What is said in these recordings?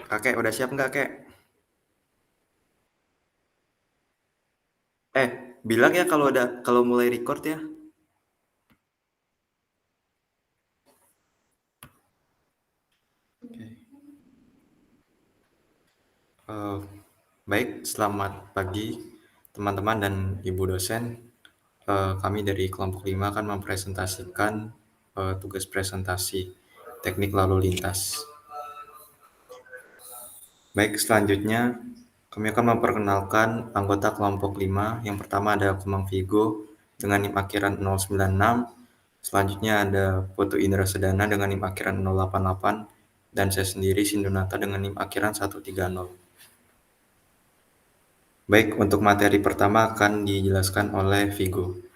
Kakek udah siap nggak, Kek? Eh, bilang ya kalau mulai record ya. Eh, Baik, selamat pagi teman-teman dan Ibu dosen. Kami dari kelompok 5 akan mempresentasikan tugas presentasi teknik lalu lintas. Baik, selanjutnya kami akan memperkenalkan anggota kelompok 5. Yang pertama ada Kemang Vigo dengan NIM akhiran 096. Selanjutnya ada Putu Indra Sedana dengan NIM akhiran 088 dan saya sendiri Sindonata dengan NIM akhiran 130. Baik, untuk materi pertama akan dijelaskan oleh Vigo.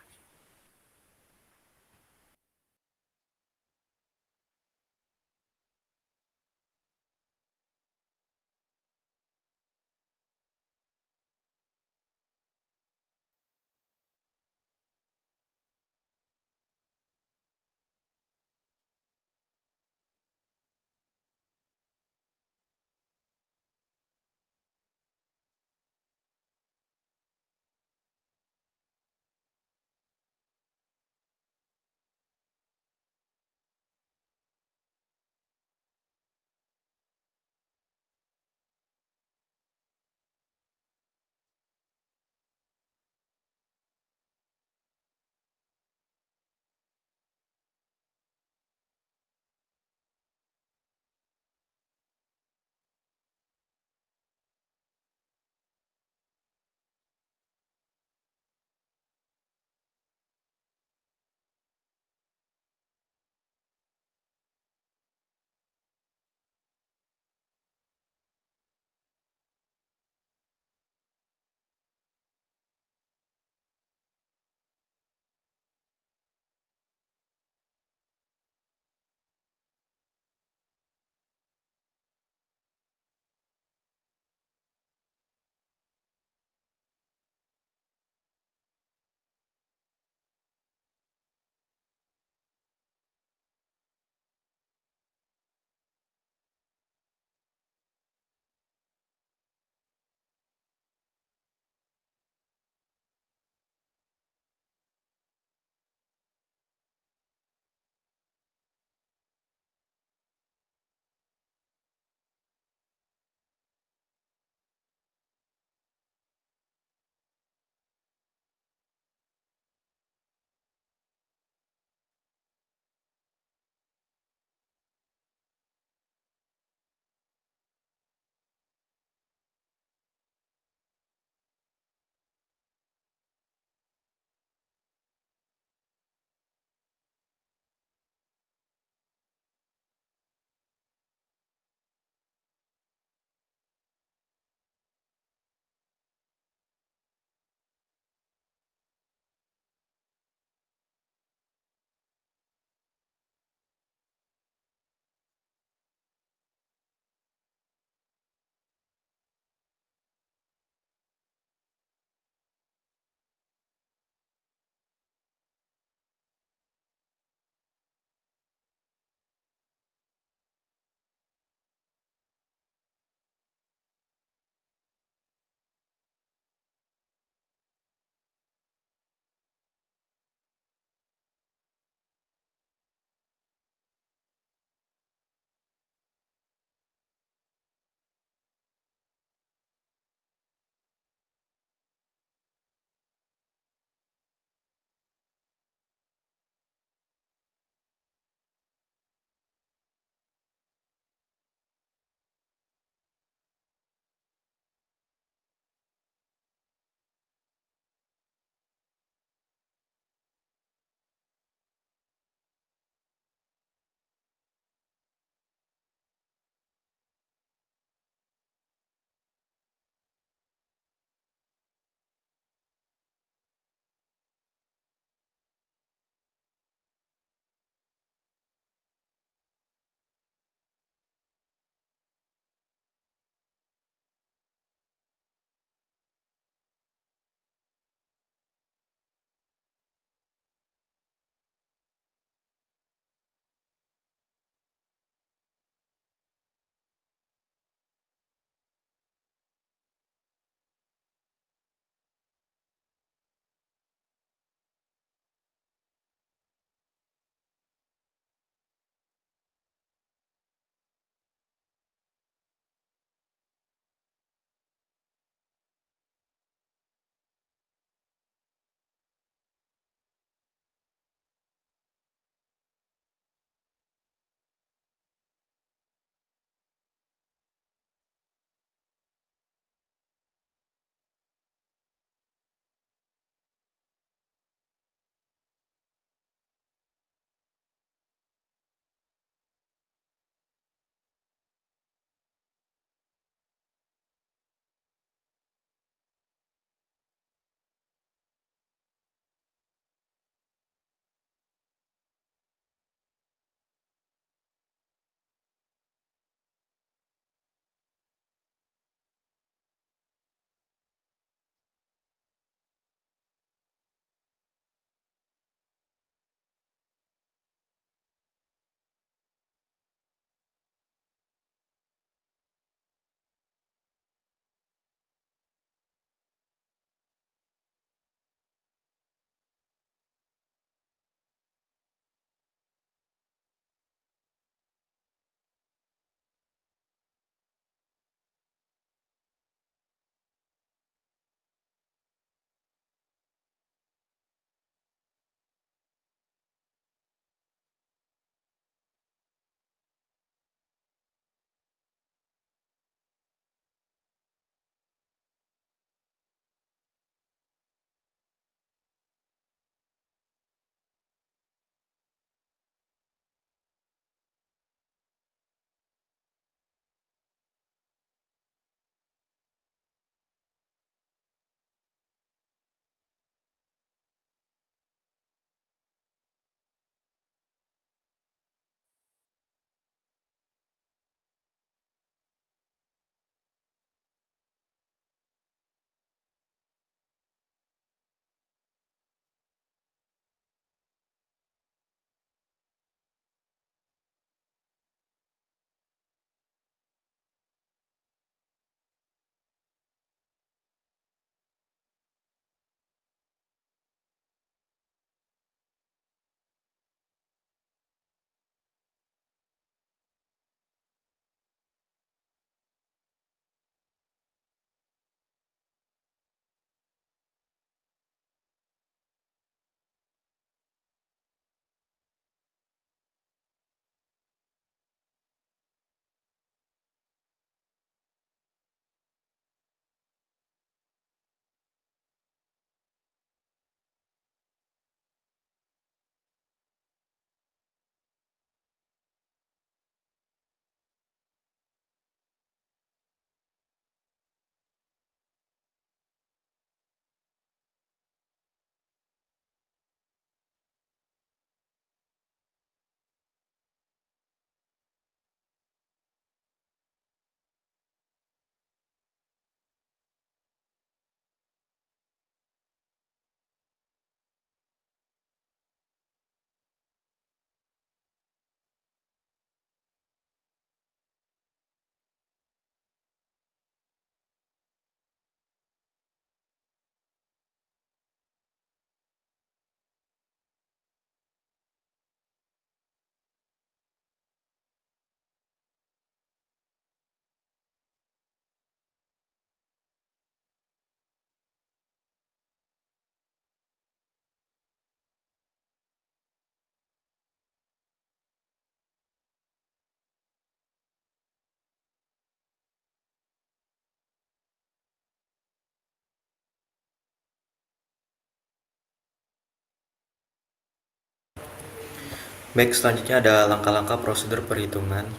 Baik, selanjutnya ada langkah-langkah prosedur perhitungan.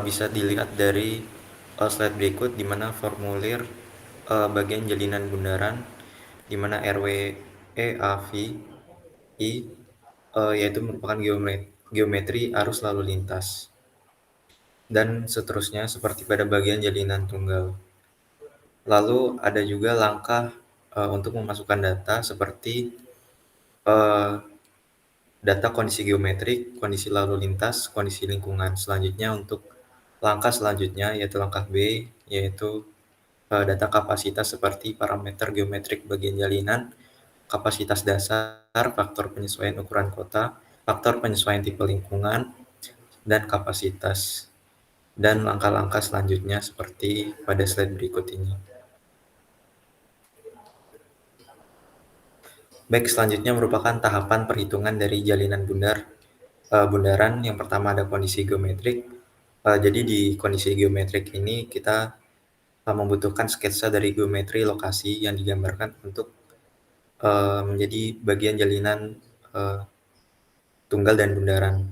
Bisa dilihat dari slide berikut, di mana formulir bagian jalinan bundaran, di mana RWE I, yaitu merupakan geometri arus lalu lintas, dan seterusnya seperti pada bagian jalinan tunggal. Lalu ada juga langkah untuk memasukkan data seperti eh, data kondisi geometrik, kondisi lalu lintas, kondisi lingkungan. Selanjutnya untuk langkah selanjutnya yaitu langkah B, yaitu data kapasitas seperti parameter geometrik bagian jalinan, kapasitas dasar, faktor penyesuaian ukuran kota, faktor penyesuaian tipe lingkungan, dan kapasitas. Dan langkah-langkah selanjutnya seperti pada slide berikut ini. Baik, selanjutnya merupakan tahapan perhitungan dari jalinan bundaran. Yang pertama ada kondisi geometrik. Jadi di kondisi geometrik ini kita membutuhkan sketsa dari geometri lokasi yang digambarkan untuk menjadi bagian jalinan eh, tunggal dan bundaran.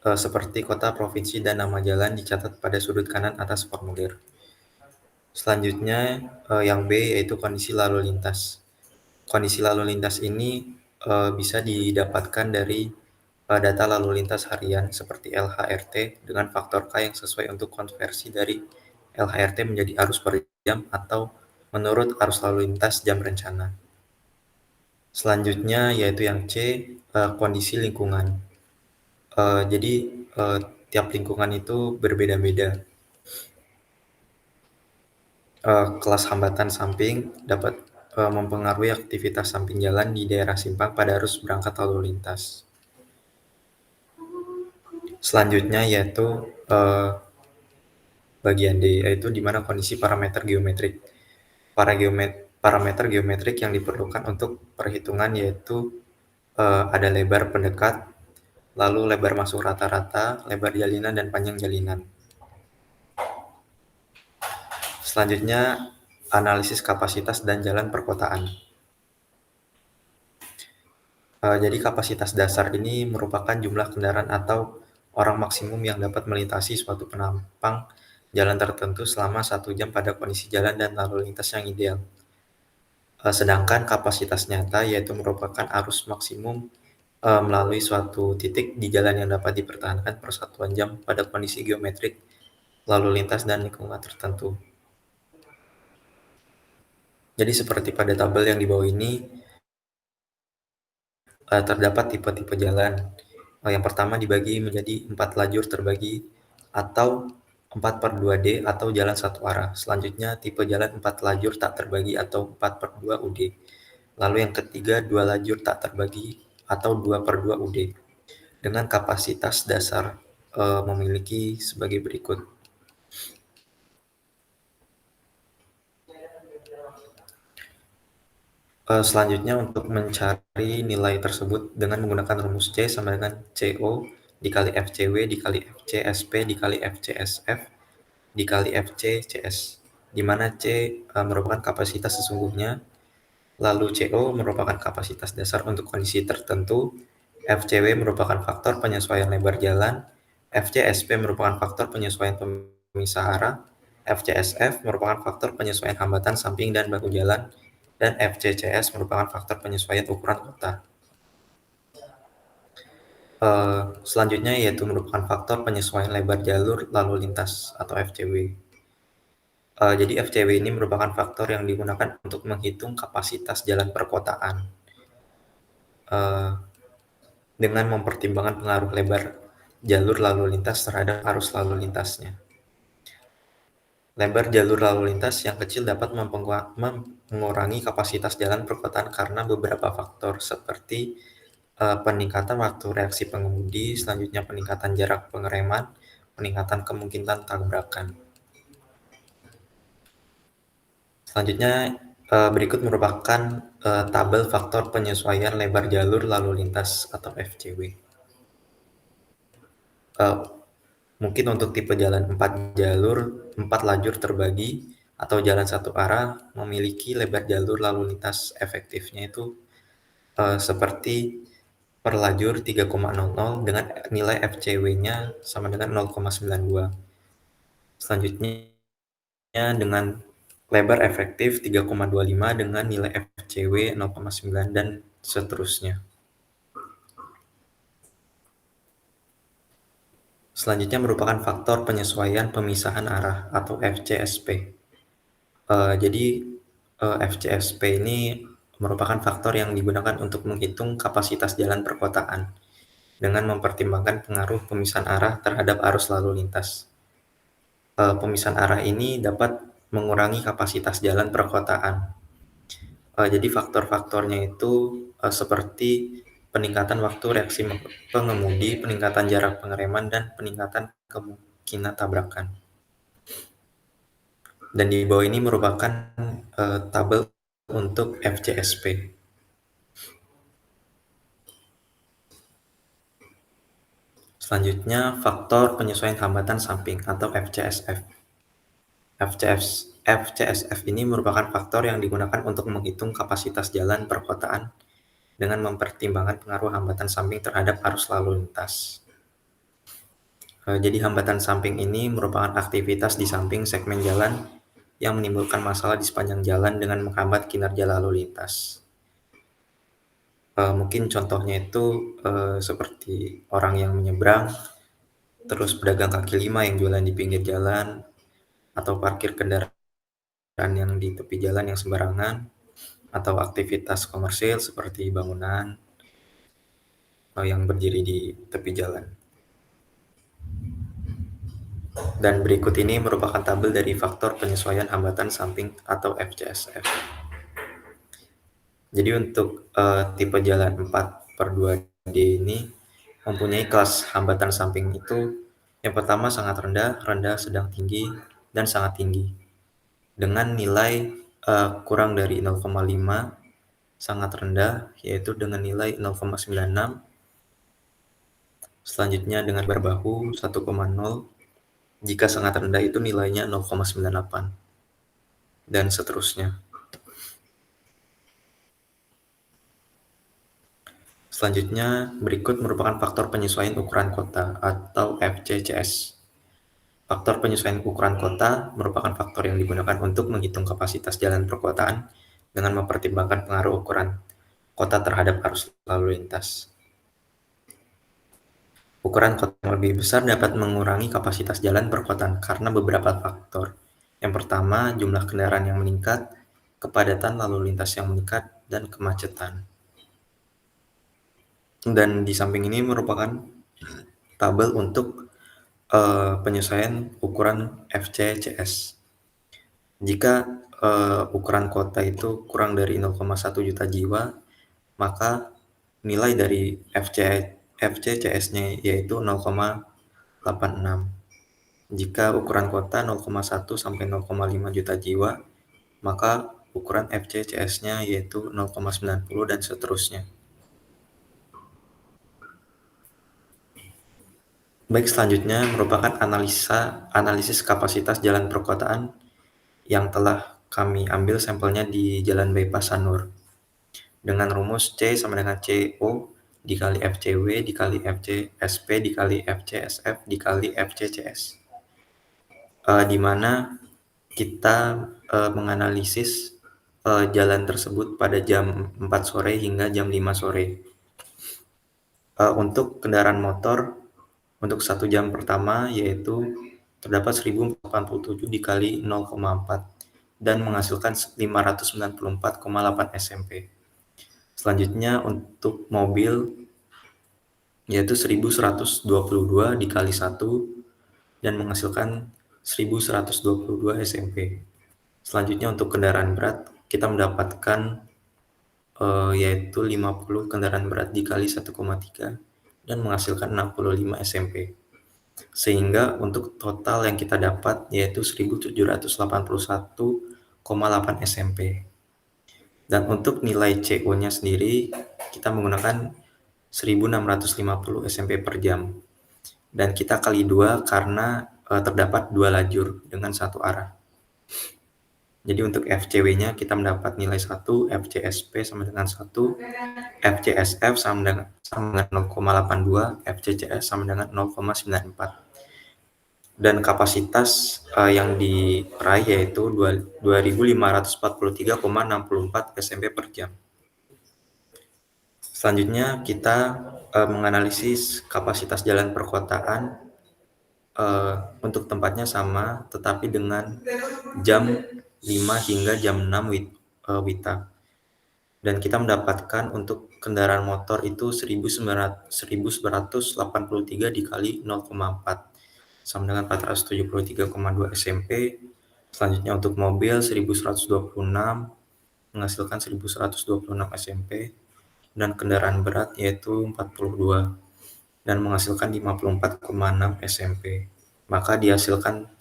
Seperti kota, provinsi, dan nama jalan dicatat pada sudut kanan atas formulir. Selanjutnya yang B yaitu kondisi lalu lintas. Kondisi lalu lintas ini bisa didapatkan dari data lalu lintas harian seperti LHRT dengan faktor K yang sesuai untuk konversi dari LHRT menjadi arus per jam atau menurut arus lalu lintas jam rencana. Selanjutnya yaitu yang C, kondisi lingkungan. Jadi tiap lingkungan itu berbeda-beda. Kelas hambatan samping dapat mempengaruhi aktivitas samping jalan di daerah simpang pada arus berangkat lalu lintas. Selanjutnya yaitu bagian D, yaitu di mana kondisi parameter geometrik. Parameter geometrik yang diperlukan untuk perhitungan yaitu ada lebar pendekat, lalu lebar masuk rata-rata, lebar jalinan, dan panjang jalinan. Selanjutnya analisis kapasitas dan jalan perkotaan. Jadi kapasitas dasar ini merupakan jumlah kendaraan atau orang maksimum yang dapat melintasi suatu penampang jalan tertentu selama 1 jam pada kondisi jalan dan lalu lintas yang ideal. Sedangkan kapasitas nyata yaitu merupakan arus maksimum melalui suatu titik di jalan yang dapat dipertahankan per satuan jam pada kondisi geometrik, lalu lintas, dan lingkungan tertentu. Jadi seperti pada tabel yang di bawah ini, terdapat tipe-tipe jalan. Yang pertama dibagi menjadi 4 lajur terbagi atau 4/2D atau jalan satu arah. Selanjutnya tipe jalan 4 lajur tak terbagi atau 4/2 UD. Lalu yang ketiga 2 lajur tak terbagi atau 2/2 UD. Dengan kapasitas dasar memiliki sebagai berikut. Selanjutnya untuk mencari nilai tersebut dengan menggunakan rumus C sama dengan CO dikali FCW dikali FCSP dikali FCSF dikali FCCS, di mana C merupakan kapasitas sesungguhnya, lalu CO merupakan kapasitas dasar untuk kondisi tertentu, FCW merupakan faktor penyesuaian lebar jalan, FCSP merupakan faktor penyesuaian pemisah arah, FCSF merupakan faktor penyesuaian hambatan samping dan bahu jalan, dan FCCS merupakan faktor penyesuaian ukuran kota. Selanjutnya yaitu merupakan faktor penyesuaian lebar jalur lalu lintas atau FCW. Jadi FCW ini merupakan faktor yang digunakan untuk menghitung kapasitas jalan perkotaan dengan mempertimbangkan pengaruh lebar jalur lalu lintas terhadap arus lalu lintasnya. Lebar jalur lalu lintas yang kecil dapat mengurangi kapasitas jalan perkotaan karena beberapa faktor seperti peningkatan waktu reaksi pengemudi, selanjutnya peningkatan jarak pengereman, peningkatan kemungkinan tabrakan. Selanjutnya berikut merupakan tabel faktor penyesuaian lebar jalur lalu lintas atau FCW. Mungkin untuk tipe jalan 4 lajur terbagi atau jalan satu arah memiliki lebar jalur lalu lintas efektifnya itu seperti per lajur 3,00 dengan nilai FCW-nya sama dengan 0,92. Selanjutnya dengan lebar efektif 3,25 dengan nilai FCW 0,9 dan seterusnya. Selanjutnya merupakan faktor penyesuaian pemisahan arah atau FCSP. Jadi FCSP ini merupakan faktor yang digunakan untuk menghitung kapasitas jalan perkotaan dengan mempertimbangkan pengaruh pemisahan arah terhadap arus lalu lintas. Pemisahan arah ini dapat mengurangi kapasitas jalan perkotaan. Jadi faktor-faktornya itu seperti peningkatan waktu reaksi pengemudi, peningkatan jarak pengereman, dan peningkatan kemungkinan tabrakan. Dan di bawah ini merupakan tabel untuk FCSP. Selanjutnya, faktor penyesuaian hambatan samping atau FCSF. FCSF ini merupakan faktor yang digunakan untuk menghitung kapasitas jalan perkotaan dengan mempertimbangkan pengaruh hambatan samping terhadap arus lalu lintas. Jadi hambatan samping ini merupakan aktivitas di samping segmen jalan yang menimbulkan masalah di sepanjang jalan dengan menghambat kinerja lalu lintas. Mungkin contohnya itu seperti orang yang menyeberang, terus pedagang kaki lima yang jualan di pinggir jalan, atau parkir kendaraan yang di tepi jalan yang sembarangan, atau aktivitas komersil seperti bangunan yang berdiri di tepi jalan. Dan berikut ini merupakan tabel dari faktor penyesuaian hambatan samping atau FCSF. Jadi untuk tipe jalan 4/2D ini mempunyai kelas hambatan samping itu yang pertama sangat rendah, rendah, sedang tinggi, dan sangat tinggi. Dengan nilai kurang dari 0,5, sangat rendah, yaitu dengan nilai 0,96. Selanjutnya dengan berbahu 1,0. Jika sangat rendah itu nilainya 0,98. Dan seterusnya. Selanjutnya, berikut merupakan faktor penyesuaian ukuran kota atau FCCS. Faktor penyesuaian ukuran kota merupakan faktor yang digunakan untuk menghitung kapasitas jalan perkotaan dengan mempertimbangkan pengaruh ukuran kota terhadap arus lalu lintas. Ukuran kota yang lebih besar dapat mengurangi kapasitas jalan perkotaan karena beberapa faktor. Yang pertama, jumlah kendaraan yang meningkat, kepadatan lalu lintas yang meningkat, dan kemacetan. Dan di samping ini merupakan tabel untuk penyesuaian ukuran FCCS. Jika ukuran kota itu kurang dari 0,1 juta jiwa, maka nilai dari FCCS-nya yaitu 0,86. Jika ukuran kota 0,1 sampai 0,5 juta jiwa, maka ukuran FCCS-nya yaitu 0,90 dan seterusnya. Baik, selanjutnya merupakan analisis kapasitas jalan perkotaan yang telah kami ambil sampelnya di Jalan Bypass Sanur dengan rumus C sama dengan CO dikali FCW dikali FCSP dikali FCSF dikali FCCS, di mana kita menganalisis jalan tersebut pada jam 4 sore hingga jam 5 sore. Untuk kendaraan motor untuk 1 jam pertama yaitu terdapat 1087 dikali 0,4 dan menghasilkan 594,8 SMP. Selanjutnya untuk mobil yaitu 1122 dikali 1 dan menghasilkan 1122 SMP. Selanjutnya untuk kendaraan berat kita mendapatkan yaitu 50 kendaraan berat dikali 1,3 dan menghasilkan 65 SMP. Sehingga untuk total yang kita dapat yaitu 1781,8 SMP. Dan untuk nilai CO-nya sendiri kita menggunakan 1650 SMP per jam. Dan kita kali 2 karena terdapat 2 lajur dengan 1 arah. Jadi untuk FCW-nya kita mendapat nilai 1, FCSP sama dengan 1, FCSF sama dengan 0,82, FCCS sama dengan 0,94. Dan kapasitas yang diraih yaitu 2.543,64 SMP per jam. Selanjutnya kita menganalisis kapasitas jalan perkotaan untuk tempatnya sama, tetapi dengan jam 5 hingga jam 6 WITA. Dan kita mendapatkan untuk kendaraan motor itu 1.983 dikali 0,4 sama dengan 473,2 SMP. Selanjutnya untuk mobil 1.126 menghasilkan 1.126 SMP. Dan kendaraan berat yaitu 42 dan menghasilkan 54,6 SMP. Maka dihasilkan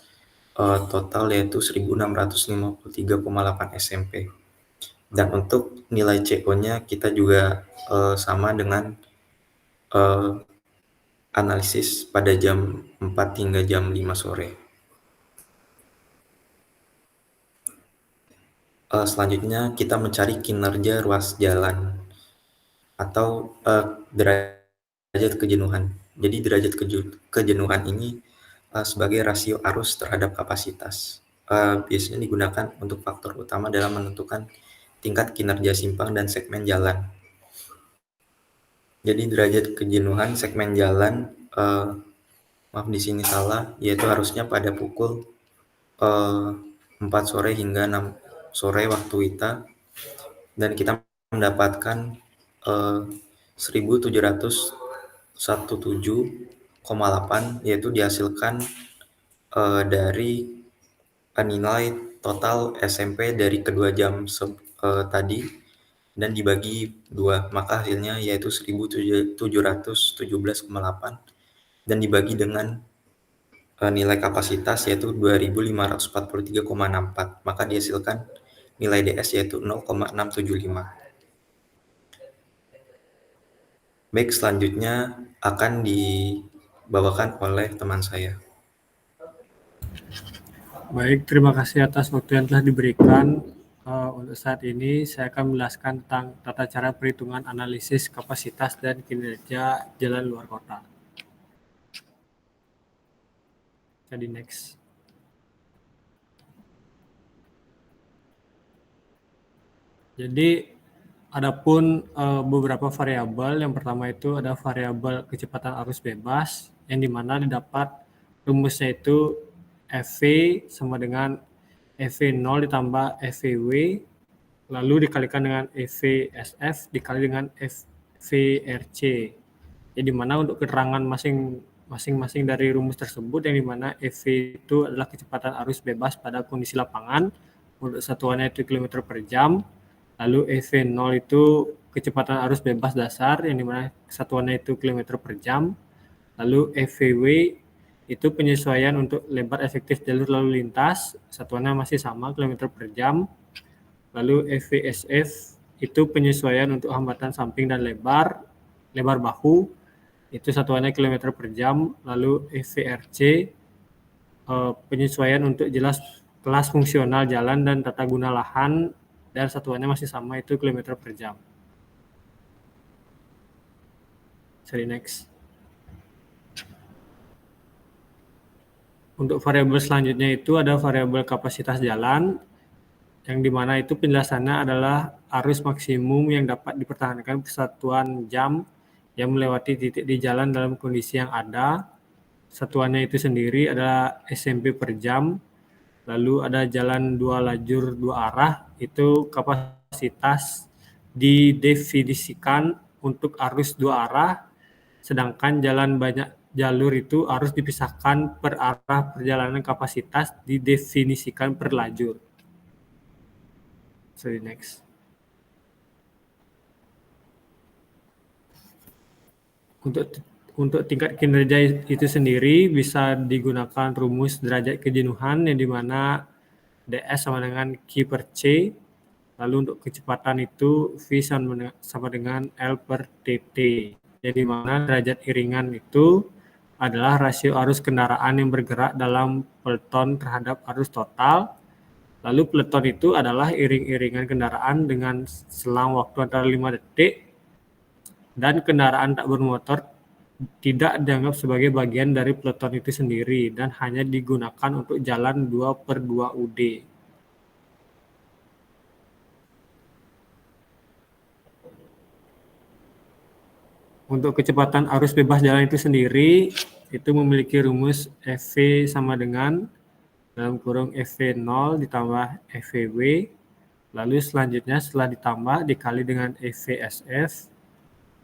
total yaitu 1.653,8 SMP. Dan untuk nilai CO-nya kita juga sama dengan analisis pada jam 4 hingga jam 5 sore. Selanjutnya kita mencari kinerja ruas jalan atau derajat kejenuhan. Jadi derajat kejenuhan ini sebagai rasio arus terhadap kapasitas. Biasanya digunakan untuk faktor utama dalam menentukan tingkat kinerja simpang dan segmen jalan. Jadi derajat kejenuhan segmen jalan, maaf di sini salah, yaitu harusnya pada pukul 4 sore hingga 6 sore waktu WITA, dan kita mendapatkan 1.717,8, yaitu dihasilkan dari nilai total SMP dari kedua jam tadi dan dibagi 2, maka hasilnya yaitu 1.717,8 dan dibagi dengan nilai kapasitas yaitu 2.543,64, maka dihasilkan nilai DS yaitu 0,675. Baik, selanjutnya akan dibawakan oleh teman saya. Baik, terima kasih atas waktu yang telah diberikan. Untuk saat ini saya akan menjelaskan tentang tata cara perhitungan analisis kapasitas dan kinerja jalan luar kota. Jadi next. Jadi adapun beberapa variabel. Yang pertama itu ada variabel kecepatan arus bebas, yang dimana didapat rumusnya itu FV sama dengan FV0 ditambah FVW, lalu dikalikan dengan FVSF dikali dengan FVRC. Jadi dimana untuk keterangan masing-masing dari rumus tersebut, yang dimana FV itu adalah kecepatan arus bebas pada kondisi lapangan, untuk satuannya itu km per jam. Lalu EV0 itu kecepatan arus bebas dasar, yang dimana satuannya itu km per jam. Lalu FVW itu penyesuaian untuk lebar efektif jalur lalu lintas, satuannya masih sama km per jam. Lalu FVSF itu penyesuaian untuk hambatan samping dan lebar bahu, itu satuannya km per jam. Lalu FVRC penyesuaian untuk kelas fungsional jalan dan tata guna lahan, dan satuannya masih sama, itu km per jam. Sorry, next. Untuk variabel selanjutnya itu ada variabel kapasitas jalan, yang dimana itu penjelasannya adalah arus maksimum yang dapat dipertahankan persatuan jam yang melewati titik di jalan dalam kondisi yang ada. Satuannya itu sendiri adalah SMP per jam. Lalu ada jalan 2 lajur 2 arah, itu kapasitas didefinisikan untuk arus 2 arah, sedangkan jalan banyak jalur itu harus dipisahkan per arah perjalanan, kapasitas didefinisikan per lajur. Sorry, next. Untuk tingkat kinerja itu sendiri bisa digunakan rumus derajat kejenuhan, yang dimana DS sama dengan Q per C. Lalu untuk kecepatan itu V sama dengan L per TT. Jadi mana derajat iringan itu adalah rasio arus kendaraan yang bergerak dalam pelton terhadap arus total. Lalu peleton itu adalah iring-iringan kendaraan dengan selang waktu antara 5 detik, dan kendaraan tak bermotor tidak dianggap sebagai bagian dari peleton itu sendiri dan hanya digunakan untuk jalan 2/2 UD. Untuk kecepatan arus bebas jalan itu sendiri, itu memiliki rumus FV sama dengan dalam kurung FV0 ditambah FVW, lalu selanjutnya setelah ditambah dikali dengan FVSF,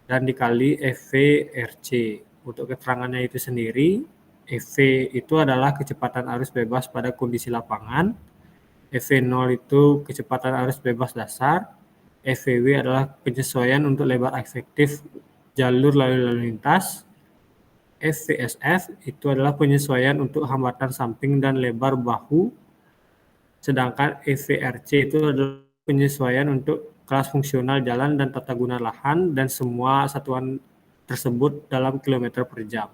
dan dikali FVRC. Untuk keterangannya itu sendiri, FV itu adalah kecepatan arus bebas pada kondisi lapangan, FV0 itu kecepatan arus bebas dasar, FVW adalah penyesuaian untuk lebar efektif jalur lalu lintas, FVSF itu adalah penyesuaian untuk hambatan samping dan lebar bahu, sedangkan FVRC itu adalah penyesuaian untuk kelas fungsional jalan dan tata guna lahan dan semua satuan tersebut dalam kilometer per jam.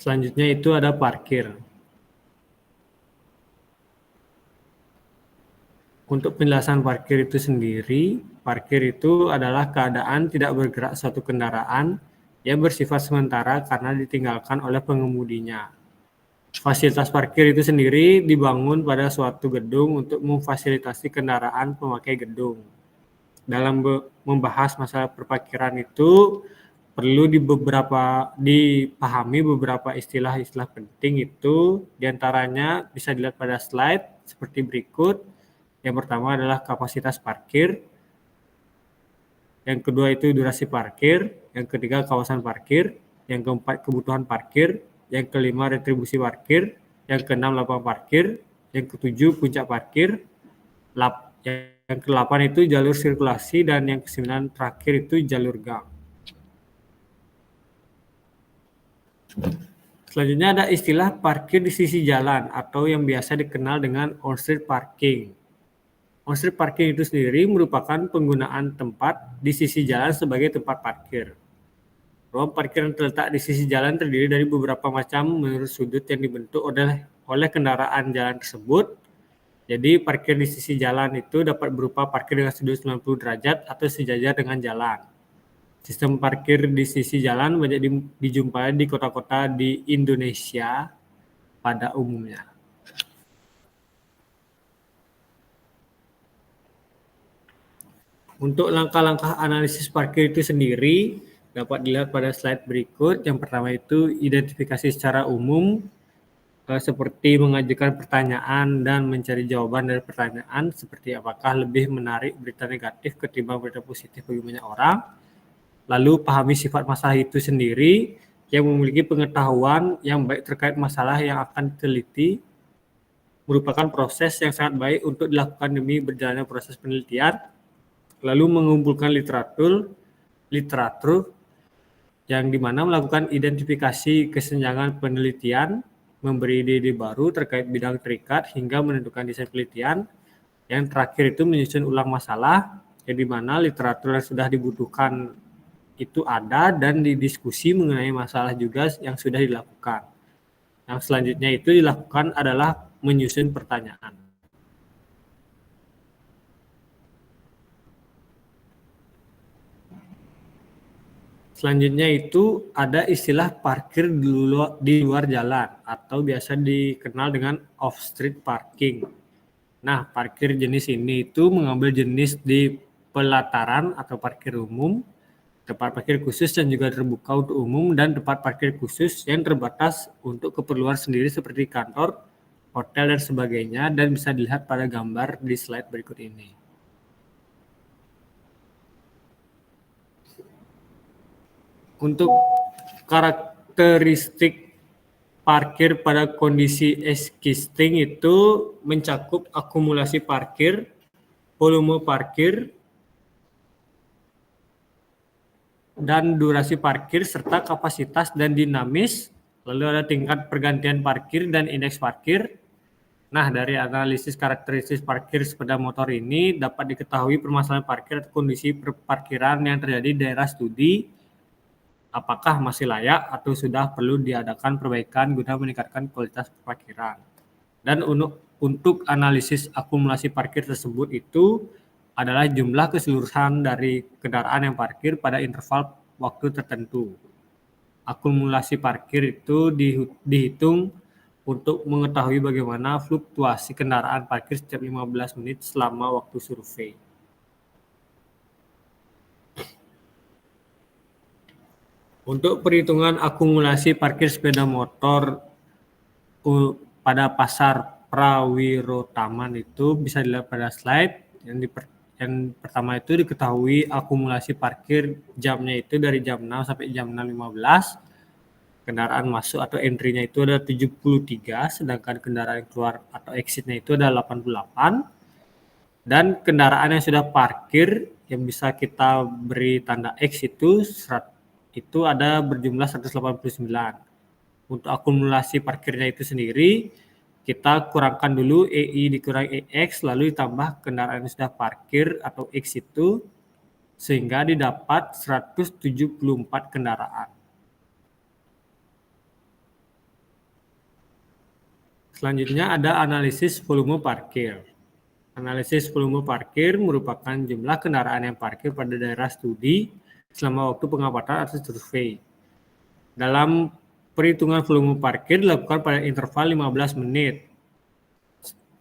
Selanjutnya itu ada parkir. Untuk penjelasan parkir itu sendiri, parkir itu adalah keadaan tidak bergerak suatu kendaraan yang bersifat sementara karena ditinggalkan oleh pengemudinya. Fasilitas parkir itu sendiri dibangun pada suatu gedung untuk memfasilitasi kendaraan pemakai gedung. Dalam membahas masalah perparkiran itu, perlu dipahami beberapa istilah-istilah penting itu, diantaranya bisa dilihat pada slide seperti berikut. Yang pertama adalah kapasitas parkir, yang kedua itu durasi parkir, yang ketiga kawasan parkir, yang keempat kebutuhan parkir, yang kelima retribusi parkir, yang keenam lapangan parkir, yang ketujuh puncak parkir, yang kedelapan itu jalur sirkulasi, dan yang kesembilan terakhir itu jalur gang. Selanjutnya ada istilah parkir di sisi jalan atau yang biasa dikenal dengan on-street parking. On-street parking itu sendiri merupakan penggunaan tempat di sisi jalan sebagai tempat parkir. Ruang parkir yang terletak di sisi jalan terdiri dari beberapa macam menurut sudut yang dibentuk oleh kendaraan jalan tersebut. Jadi parkir di sisi jalan itu dapat berupa parkir dengan sudut 90 derajat atau sejajar dengan jalan. Sistem parkir di sisi jalan banyak dijumpai di kota-kota di Indonesia pada umumnya. Untuk langkah-langkah analisis parkir itu sendiri dapat dilihat pada slide berikut. Yang pertama itu identifikasi secara umum, seperti mengajukan pertanyaan dan mencari jawaban dari pertanyaan, seperti apakah lebih menarik berita negatif ketimbang berita positif bagi banyak orang. Lalu pahami sifat masalah itu sendiri, yang memiliki pengetahuan yang baik terkait masalah yang akan diteliti, merupakan proses yang sangat baik untuk dilakukan demi berjalannya proses penelitian. Lalu mengumpulkan literatur yang dimana melakukan identifikasi kesenjangan penelitian, memberi ide-ide baru terkait bidang terikat hingga menentukan desain penelitian. Yang terakhir itu menyusun ulang masalah, yang dimana literatur yang sudah dibutuhkan itu ada dan didiskusi mengenai masalah juga yang sudah dilakukan. Yang selanjutnya itu dilakukan adalah menyusun pertanyaan. Selanjutnya itu ada istilah parkir di luar jalan atau biasa dikenal dengan off-street parking. Nah, parkir jenis ini itu mengambil jenis di pelataran atau parkir umum, tempat parkir khusus yang juga terbuka untuk umum, dan tempat parkir khusus yang terbatas untuk keperluan sendiri seperti kantor, hotel, dan sebagainya, dan bisa dilihat pada gambar di slide berikut ini. Untuk karakteristik parkir pada kondisi existing itu mencakup akumulasi parkir, volume parkir, dan durasi parkir, serta kapasitas dan dinamis. Lalu ada tingkat pergantian parkir dan indeks parkir. Nah, dari analisis karakteristik parkir sepeda motor ini dapat diketahui permasalahan parkir atau kondisi parkiran yang terjadi di daerah studi. apakah masih layak atau sudah perlu diadakan perbaikan guna meningkatkan kualitas parkiran. Dan untuk analisis akumulasi parkir tersebut itu adalah jumlah keseluruhan dari kendaraan yang parkir pada interval waktu tertentu. Akumulasi parkir itu dihitung untuk mengetahui bagaimana fluktuasi kendaraan parkir setiap 15 menit selama waktu survei. Untuk perhitungan akumulasi parkir sepeda motor pada pasar Prawirotaman itu bisa dilihat pada slide. Yang pertama itu diketahui akumulasi parkir jamnya itu dari jam 6 sampai jam 6.15. Kendaraan masuk atau entry-nya itu ada 73, sedangkan kendaraan keluar atau exit-nya itu ada 88. Dan kendaraan yang sudah parkir yang bisa kita beri tanda X itu ada berjumlah 189. Untuk akumulasi parkirnya itu sendiri, kita kurangkan dulu EI dikurangi EX, lalu ditambah kendaraan yang sudah parkir atau X itu, sehingga didapat 174 kendaraan. Selanjutnya ada analisis volume parkir. Analisis volume parkir merupakan jumlah kendaraan yang parkir pada daerah studi selama waktu pengamatan atau survei. Dalam perhitungan volume parkir dilakukan pada interval 15 menit.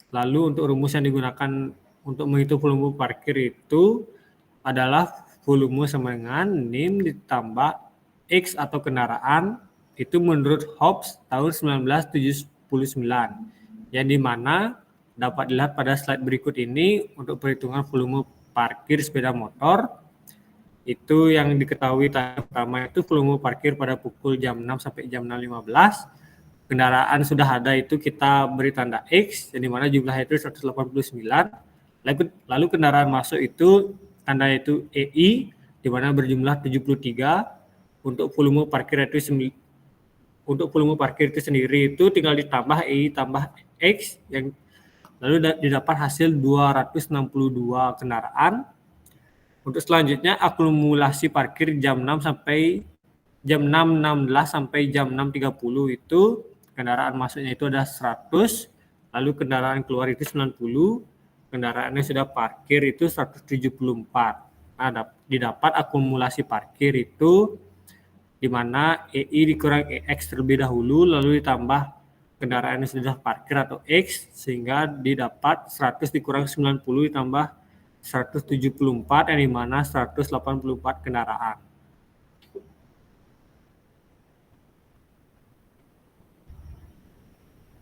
Lalu untuk rumus yang digunakan untuk menghitung volume parkir itu adalah volume sama dengan NIM ditambah X atau kendaraan itu menurut Hobbs tahun 1979, yang dimana dapat dilihat pada slide berikut ini. Untuk perhitungan volume parkir sepeda motor itu yang diketahui pertama itu volume parkir pada pukul jam 6 sampai jam 6.15. Kendaraan sudah ada itu kita beri tanda X, yang dimana jumlahnya itu 189. Lalu kendaraan masuk itu tanda itu EI, dimana berjumlah 73. Untuk volume parkir itu sendiri itu tinggal ditambah EI tambah X, yang lalu didapat hasil 262 kendaraan. Untuk selanjutnya akumulasi parkir jam 6 sampai jam 6.16 sampai jam 6.30 itu kendaraan masuknya itu ada 100, lalu kendaraan keluar itu 90, kendaraan yang sudah parkir itu 174. Nah, didapat akumulasi parkir itu di mana EI dikurang EX terlebih dahulu, lalu ditambah kendaraan yang sudah parkir atau X, sehingga didapat 100 dikurang 90 ditambah 174, yang dimana 184 kendaraan.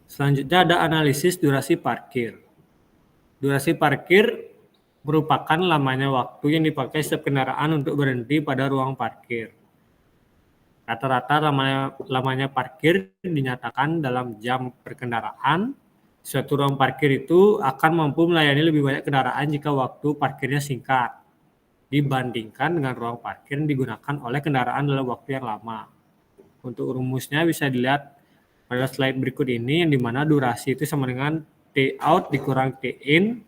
Selanjutnya ada analisis durasi parkir. Durasi parkir merupakan lamanya waktu yang dipakai setiap kendaraan untuk berhenti pada ruang parkir. Rata-rata lamanya parkir dinyatakan dalam jam perkendaraan. Suatu ruang parkir itu akan mampu melayani lebih banyak kendaraan jika waktu parkirnya singkat dibandingkan dengan ruang parkir yang digunakan oleh kendaraan dalam waktu yang lama. Untuk rumusnya bisa dilihat pada slide berikut ini, yang dimana durasi itu sama dengan T out dikurang T in.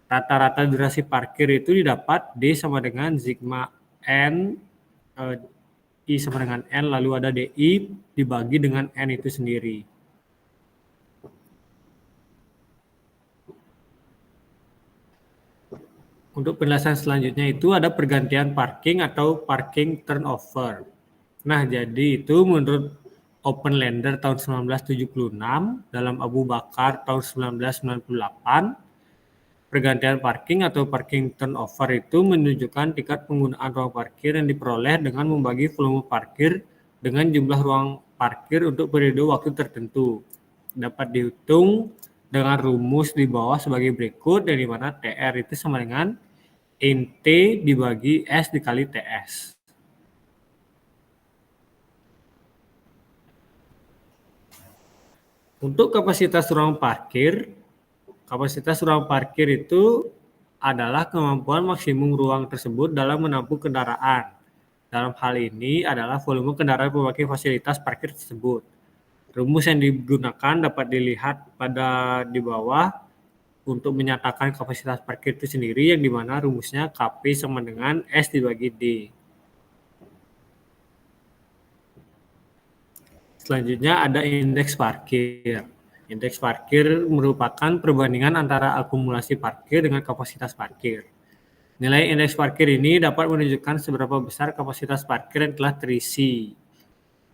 Rata-rata durasi parkir itu didapat D sama dengan sigma N, I sama dengan N, lalu ada DI dibagi dengan N itu sendiri. Untuk penjelasan selanjutnya itu ada pergantian parking atau parking turnover. Nah, jadi itu menurut Openlander tahun 1976, dalam Abu Bakar tahun 1998, pergantian parking atau parking turnover itu menunjukkan tingkat penggunaan ruang parkir yang diperoleh dengan membagi volume parkir dengan jumlah ruang parkir untuk periode waktu tertentu. Dapat dihitung dengan rumus di bawah sebagai berikut, dari mana TR itu sama dengan T dibagi S dikali TS. Untuk kapasitas ruang parkir itu adalah kemampuan maksimum ruang tersebut dalam menampung kendaraan. Dalam hal ini adalah volume kendaraan memakai fasilitas parkir tersebut. Rumus yang digunakan dapat dilihat di bawah untuk menyatakan kapasitas parkir itu sendiri, yang dimana rumusnya KP sama dengan S dibagi D. Selanjutnya ada indeks parkir. Indeks parkir merupakan perbandingan antara akumulasi parkir dengan kapasitas parkir. Nilai indeks parkir ini dapat menunjukkan seberapa besar kapasitas parkir yang telah terisi.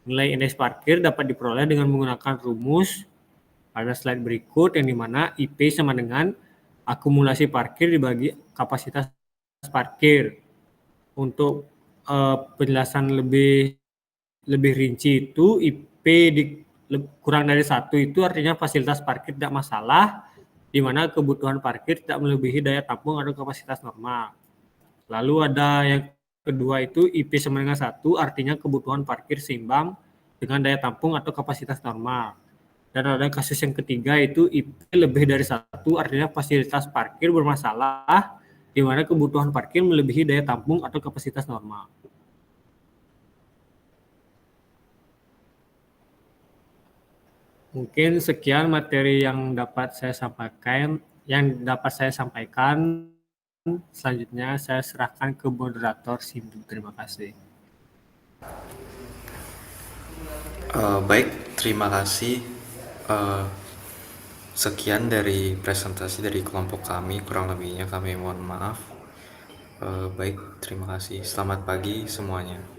Nilai indeks parkir dapat diperoleh dengan menggunakan rumus pada slide berikut, yang dimana IP sama dengan akumulasi parkir dibagi kapasitas parkir. Untuk penjelasan lebih rinci itu, IP kurang dari 1 itu artinya fasilitas parkir tidak masalah, di mana kebutuhan parkir tidak melebihi daya tampung atau kapasitas normal. Lalu ada yang kedua itu IP sama dengan 1 artinya kebutuhan parkir seimbang dengan daya tampung atau kapasitas normal. Dan ada kasus yang ketiga itu IP lebih dari 1 artinya fasilitas parkir bermasalah, di mana kebutuhan parkir melebihi daya tampung atau kapasitas normal. Mungkin sekian materi yang dapat saya sampaikan. Selanjutnya saya serahkan ke moderator Sindu. Terima kasih. Baik, terima kasih. Sekian dari presentasi dari kelompok kami, kurang lebihnya kami mohon maaf. Baik, terima kasih. Selamat pagi semuanya.